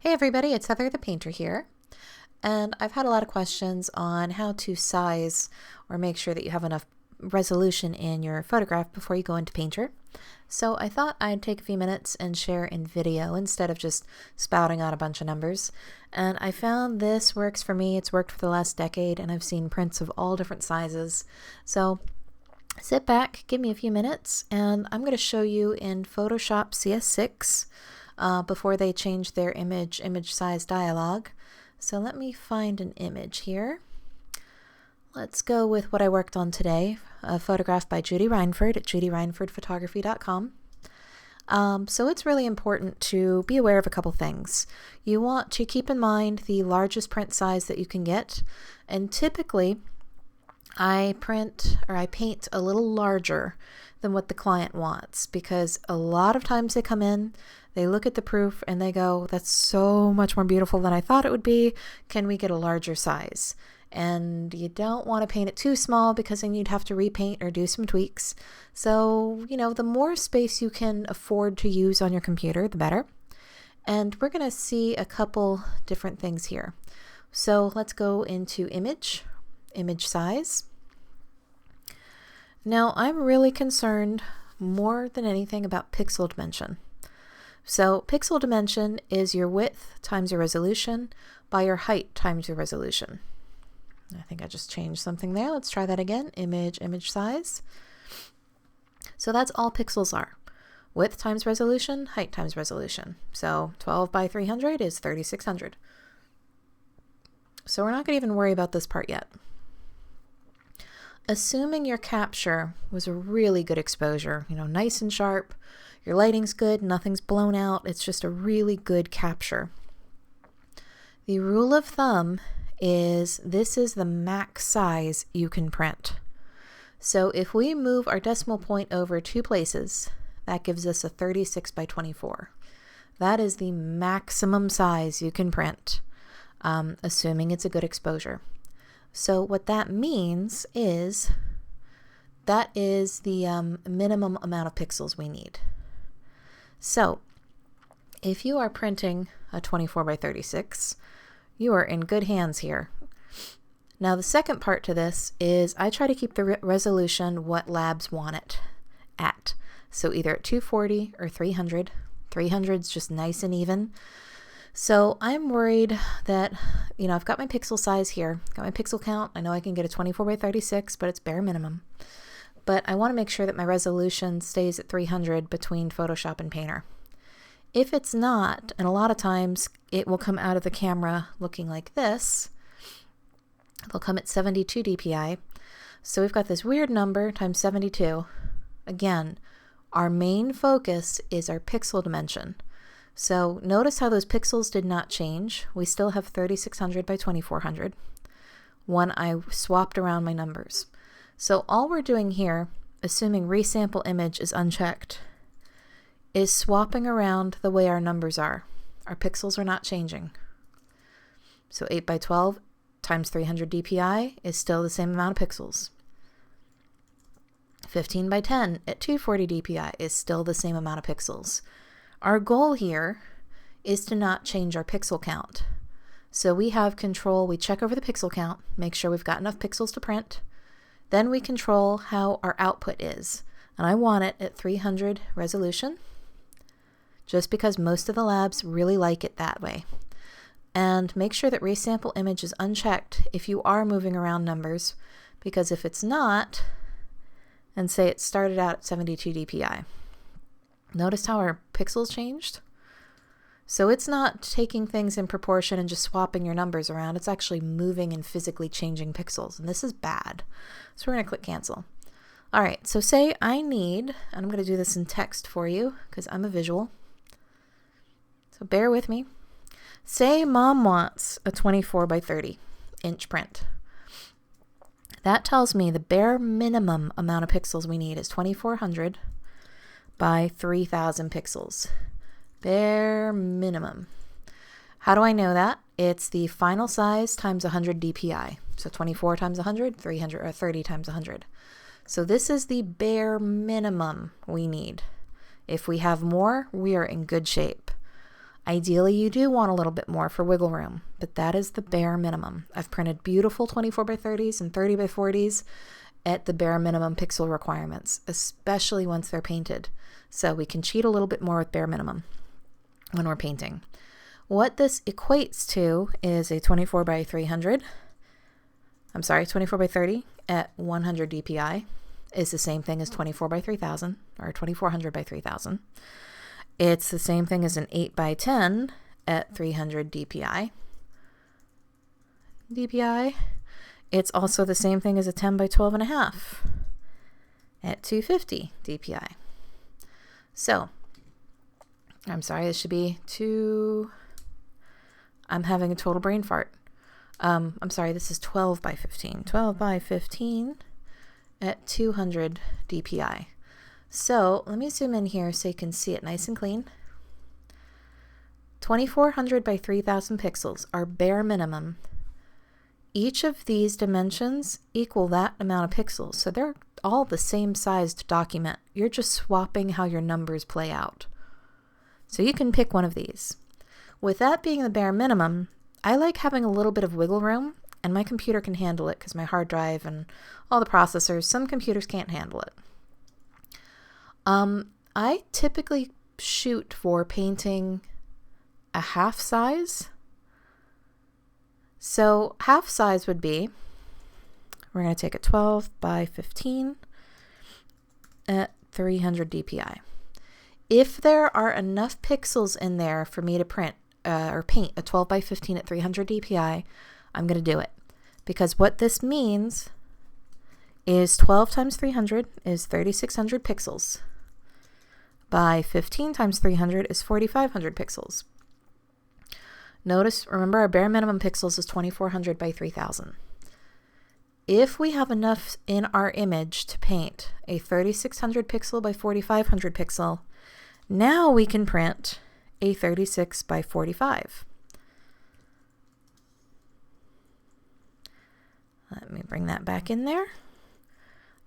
Hey everybody, it's Heather the Painter here, and I've had a lot of questions on how to size or make sure that you have enough resolution in your photograph before you go into Painter. So I thought I'd take a few minutes and share in video instead of just spouting out a bunch of numbers. And I found this works for me. It's worked for the last decade, and I've seen prints of all different sizes. So sit back, give me a few minutes, and I'm going to show you in Photoshop CS6 before they change their image size dialog. So let me find an image here. Let's go with what I worked on today, a photograph by Judy Reinford at judyreinfordphotography.com. So it's really important to be aware of a couple things. You want to keep in mind the largest print size that you can get, and typically I paint a little larger than what the client wants, because a lot of times they come in, they look at the proof and they go, that's so much more beautiful than I thought it would be. Can we get a larger size? And you don't want to paint it too small because then you'd have to repaint or do some tweaks. So, the more space you can afford to use on your computer, the better. And we're going to see a couple different things here. So let's go into image size. Now I'm really concerned more than anything about pixel dimension. So pixel dimension is your width times your resolution by your height times your resolution. I think I just changed something there. Let's try that again. Image size. So that's all pixels are. Width times resolution, height times resolution. So 12 by 300 is 3600. So we're not going to even worry about this part yet. Assuming your capture was a really good exposure, nice and sharp, your lighting's good, nothing's blown out, it's just a really good capture. The rule of thumb is this is the max size you can print. So if we move our decimal point over 2 places, that gives us a 36 by 24. That is the maximum size you can print, assuming it's a good exposure. So what that means is that is the minimum amount of pixels we need. So if you are printing a 24 by 36, you are in good hands here. Now the second part to this is I try to keep the resolution what labs want it at. So either at 240 or 300. 300 is just nice and even. So I'm worried that, I've got my pixel size here, got my pixel count. I know I can get a 24 by 36, but it's bare minimum. But I want to make sure that my resolution stays at 300 between Photoshop and Painter. If it's not, and a lot of times it will come out of the camera looking like this, they'll come at 72 dpi. So we've got this weird number times 72. Again, our main focus is our pixel dimension. So notice how those pixels did not change. We still have 3600 by 2400 when I swapped around my numbers. So all we're doing here, assuming resample image is unchecked, is swapping around the way our numbers are. Our pixels are not changing. So 8 by 12 times 300 dpi is still the same amount of pixels. 15 by 10 at 240 dpi is still the same amount of pixels. Our goal here is to not change our pixel count. So we have control, we check over the pixel count, make sure we've got enough pixels to print. Then we control how our output is. And I want it at 300 resolution, just because most of the labs really like it that way. And make sure that resample image is unchecked if you are moving around numbers, because if it's not, and say it started out at 72 dpi, notice how our pixels changed? So it's not taking things in proportion and just swapping your numbers around. It's actually moving and physically changing pixels, and this is bad. So we're going to click cancel. All right, so say I need, and I'm going to do this in text for you because I'm a visual. So bear with me. Say mom wants a 24 by 30 inch print. That tells me the bare minimum amount of pixels we need is 2400 by 3000 pixels. Bare minimum. How do I know that? It's the final size times 100 dpi. So 24 times 100, 300, or 30 times 100. So this is the bare minimum we need. If we have more, we are in good shape. Ideally, you do want a little bit more for wiggle room, but that is the bare minimum. I've printed beautiful 24 by 30s and 30 by 40s at the bare minimum pixel requirements, especially once they're painted. So we can cheat a little bit more with bare minimum when we're painting. What this equates to is a 24 by 300, 24 by 30 at 100 DPI is the same thing as 24 by 3000 or 2400 by 3000. It's the same thing as an 8 by 10 at 300 DPI. It's also the same thing as a 10 by 12 and a half at 250 DPI. So, this should be I'm having a total brain fart. This is 12 by 15. 12 by 15 at 200 DPI. So let me zoom in here so you can see it nice and clean. 2400 by 3000 pixels are bare minimum. Each of these dimensions equal that amount of pixels. So they're all the same sized document. You're just swapping how your numbers play out. So you can pick one of these. With that being the bare minimum, I like having a little bit of wiggle room, and my computer can handle it because my hard drive and all the processors, some computers can't handle it. I typically shoot for painting a half size. So half size would be, we're going to take a 12 by 15 at 300 DPI. If there are enough pixels in there for me to print or paint a 12 by 15 at 300 DPI, I'm going to do it. Because what this means is 12 times 300 is 3600 pixels. By 15 times 300 is 4500 pixels. Remember our bare minimum pixels is 2400 by 3000. If we have enough in our image to paint a 3600 pixel by 4500 pixel, now we can print a 36 by 45. Let me bring that back in there.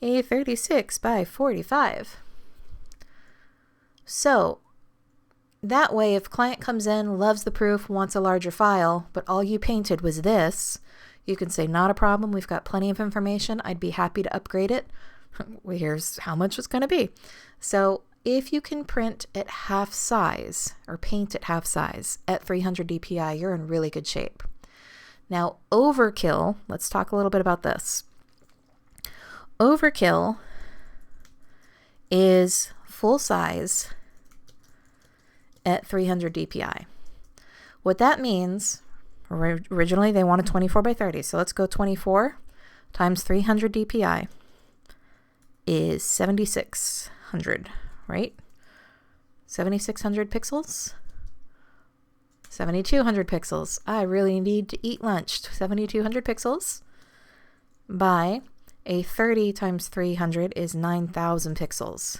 A 36 by 45. So that way, if client comes in, loves the proof, wants a larger file, but all you painted was this, you can say, not a problem. We've got plenty of information. I'd be happy to upgrade it. Well, here's how much it's going to be. So if you can print at half size or paint at half size at 300 DPI, you're in really good shape. Now, overkill, let's talk a little bit about this. Overkill is full size at 300 DPI. What that means, originally they wanted 24 by 30, so let's go 24 times 300 DPI is 7600, right? 7600 pixels? 7200 pixels. I really need to eat lunch. 7200 pixels by a 30 times 300 is 9000 pixels.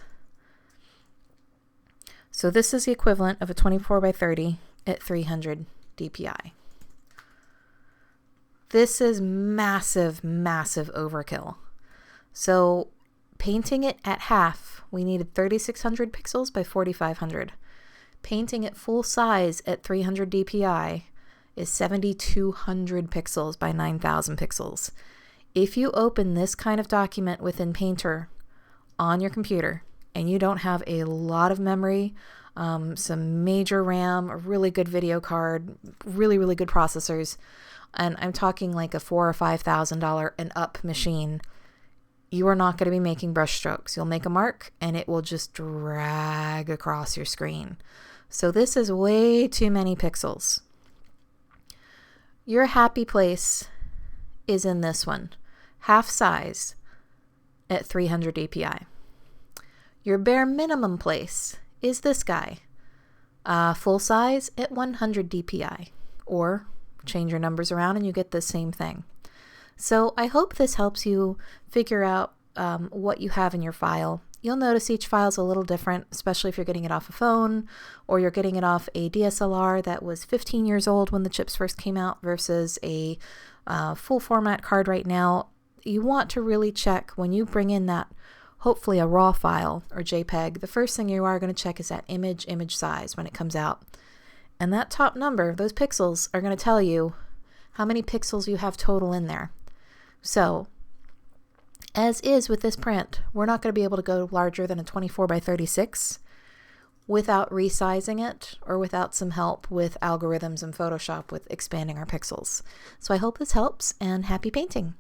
So this is the equivalent of a 24 by 30 at 300 DPI. This is massive, massive overkill. So painting it at half, we needed 3600 pixels by 4500. Painting it full size at 300 DPI is 7200 pixels by 9000 pixels. If you open this kind of document within Painter on your computer and you don't have a lot of memory, some major RAM, a really good video card, really, really good processors, and I'm talking like a $4,000 or $5,000 and up machine, you are not going to be making brush strokes. You'll make a mark and it will just drag across your screen. So this is way too many pixels. Your happy place is in this one, half size at 300 DPI. Your bare minimum place is this guy, full size at 100 DPI, or change your numbers around and you get the same thing. So I hope this helps you figure out what you have in your file. You'll notice each file is a little different, especially if you're getting it off a phone or you're getting it off a DSLR that was 15 years old when the chips first came out versus a full format card right now. You want to really check when you bring in that, hopefully a RAW file or JPEG, the first thing you are going to check is that image size when it comes out. And that top number, those pixels, are going to tell you how many pixels you have total in there. So, as is with this print, we're not going to be able to go larger than a 24 by 36 without resizing it or without some help with algorithms in Photoshop with expanding our pixels. So I hope this helps, and happy painting!